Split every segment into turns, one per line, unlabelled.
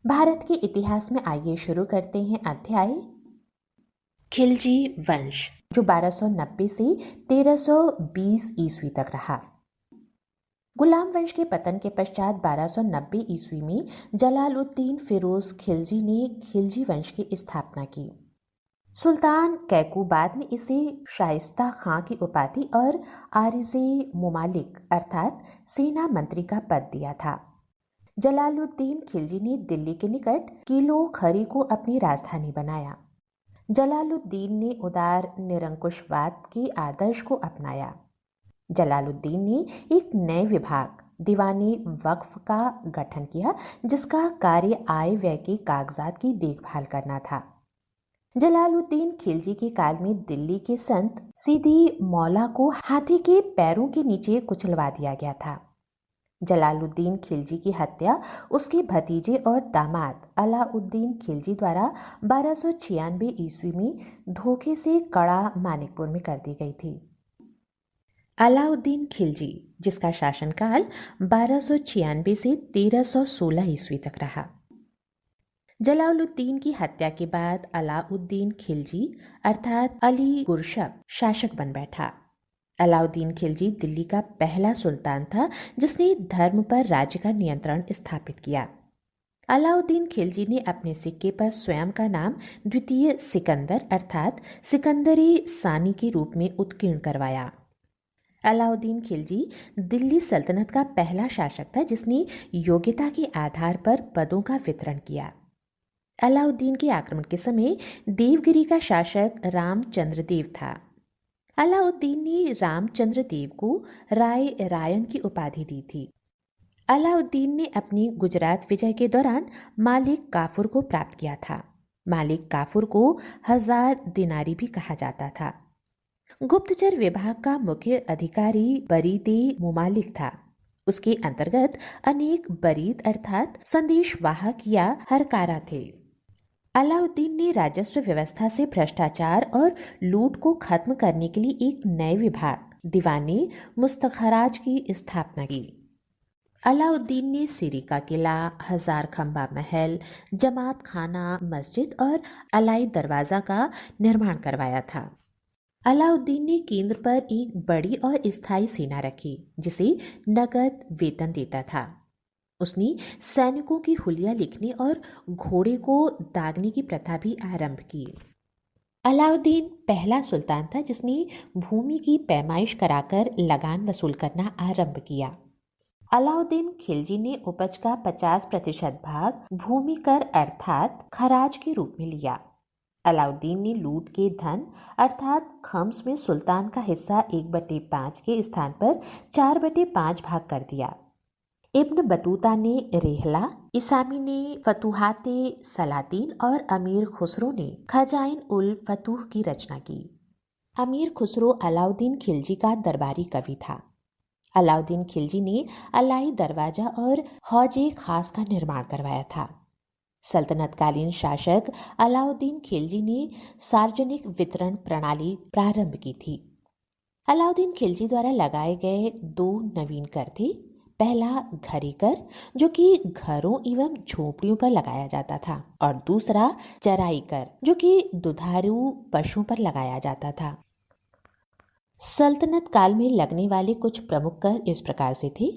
भारत के इतिहास में आइए शुरू करते हैं अध्याय खिलजी वंश, जो 1290 से 1320 ईस्वी तक रहा। गुलाम वंश के पतन के पश्चात 1290 ईस्वी में जलालुद्दीन फिरोज खिलजी ने खिलजी वंश की स्थापना की। सुल्तान कैकूबाद ने इसे शाइस्ता खां की उपाधि और आरिज़े मुमालिक अर्थात सेना मंत्री का पद दिया था। जलालुद्दीन खिलजी ने दिल्ली के निकट किलो खरी को अपनी राजधानी बनाया। जलालुद्दीन ने उदार निरंकुशवाद के आदर्श को अपनाया। जलालुद्दीन ने एक नए विभाग दीवानी वक्फ का गठन किया, जिसका कार्य आय व्यय के कागजात की देखभाल करना था। जलालुद्दीन खिलजी के काल में दिल्ली के संत सीदी मौला को हाथी के पैरों के नीचे कुचलवा दिया गया था। जलालुद्दीन खिलजी की हत्या उसके भतीजे और दामाद अलाउद्दीन खिलजी द्वारा 1296 ईस्वी में धोखे से कड़ा मानिकपुर में कर दी गई थी। अलाउद्दीन खिलजी, जिसका शासनकाल 1296 से 1316 ईस्वी तक रहा। जलालुद्दीन की हत्या के बाद अलाउद्दीन खिलजी अर्थात अली गुरशब शासक बन बैठा। अलाउद्दीन खिलजी दिल्ली का पहला सुल्तान था जिसने धर्म पर राज्य का नियंत्रण स्थापित किया। अलाउद्दीन खिलजी ने अपने सिक्के पर स्वयं का नाम द्वितीय सिकंदर अर्थात सिकंदरी सानी के रूप में उत्कीर्ण करवाया। अलाउद्दीन खिलजी दिल्ली सल्तनत का पहला शासक था जिसने योग्यता के आधार पर पदों का वितरण किया। अलाउद्दीन के आक्रमण के समय देवगिरी का शासक रामचंद्र देव था। अलाउद्दीन ने रामचंद्र देव को राय रायन की उपाधि दी थी। अलाउद्दीन ने अपनी गुजरात विजय के दौरान मालिक काफूर को प्राप्त किया था। मालिक काफूर को 1000 दिनारी भी कहा जाता था। गुप्तचर विभाग का मुख्य अधिकारी बरीदे मुमालिक था। उसके अंतर्गत अनेक बरीद अर्थात संदेशवाहक या हरकारा थे। अलाउद्दीन ने राजस्व व्यवस्था से भ्रष्टाचार और लूट को खत्म करने के लिए एक नए विभाग दीवानी मुस्तखराज की स्थापना की। अलाउद्दीन ने सिरी का किला, 1000 खंबा महल, जमात खाना, मस्जिद और अलाई दरवाजा का निर्माण करवाया था। अलाउद्दीन ने केंद्र पर एक बड़ी और स्थायी सेना रखी जिसे नगद वेतन देता था। उसने सैनिकों की हुलिया लिखने और घोड़े को दागने की प्रथा भी आरंभ की। अलाउद्दीन पहला सुल्तान था जिसने भूमि की पैमाइश कराकर लगान वसूल करना आरंभ किया। अलाउद्दीन खिलजी ने उपज का 50% भाग भूमि कर अर्थात खराज के रूप में लिया। अलाउद्दीन ने लूट के धन अर्थात खम्स में सुल्तान का हिस्सा 1/5 के स्थान पर 4/5 भाग कर दिया। इब्न बतूता ने रेहला, इसामी ने फतुहाते सलातीन और अमीर खुसरो ने खजाइन उल फतूह की रचना की। अमीर खुसरो अलाउद्दीन खिलजी का दरबारी कवि था। अलाउद्दीन खिलजी ने अलाई दरवाजा और हौजे खास का निर्माण करवाया था। सल्तनतकालीन शासक अलाउद्दीन खिलजी ने सार्वजनिक वितरण प्रणाली प्रारंभ की थी। अलाउद्दीन खिलजी द्वारा लगाए गए 2 नवीन कर थे। पहला घरी कर, जो कि घरों एवं झोपड़ियों पर लगाया जाता था, और दूसरा चराई कर, जो कि दुधारू पशुओं पर लगाया जाता था। सल्तनत काल में लगने वाले कुछ प्रमुख कर इस प्रकार से थे,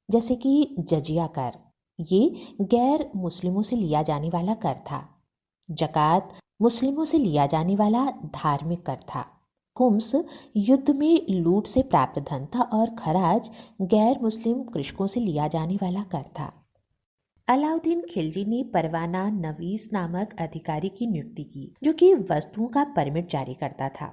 जैसे कि जजिया कर, ये गैर मुस्लिमों से लिया जाने वाला कर था। जकात मुस्लिमों से लिया जाने वाला धार्मिक कर था। खुम्स युद्ध में लूट से प्राप्त धन था और खराज गैर मुस्लिम कृषकों से लिया जाने वाला कर था। अलाउद्दीन खिलजी ने परवाना नवीस नामक अधिकारी की नियुक्ति की, जो कि वस्तुओं का परमिट जारी करता था।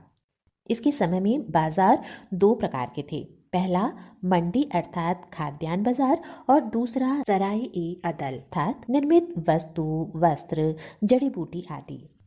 इसके समय में बाजार 2 प्रकार के थे। पहला मंडी अर्थात खाद्यान्न बाजार और दूसरा सराय ए अदल अर्थात निर्मित वस्तु, वस्त्र, जड़ी बूटी आदि।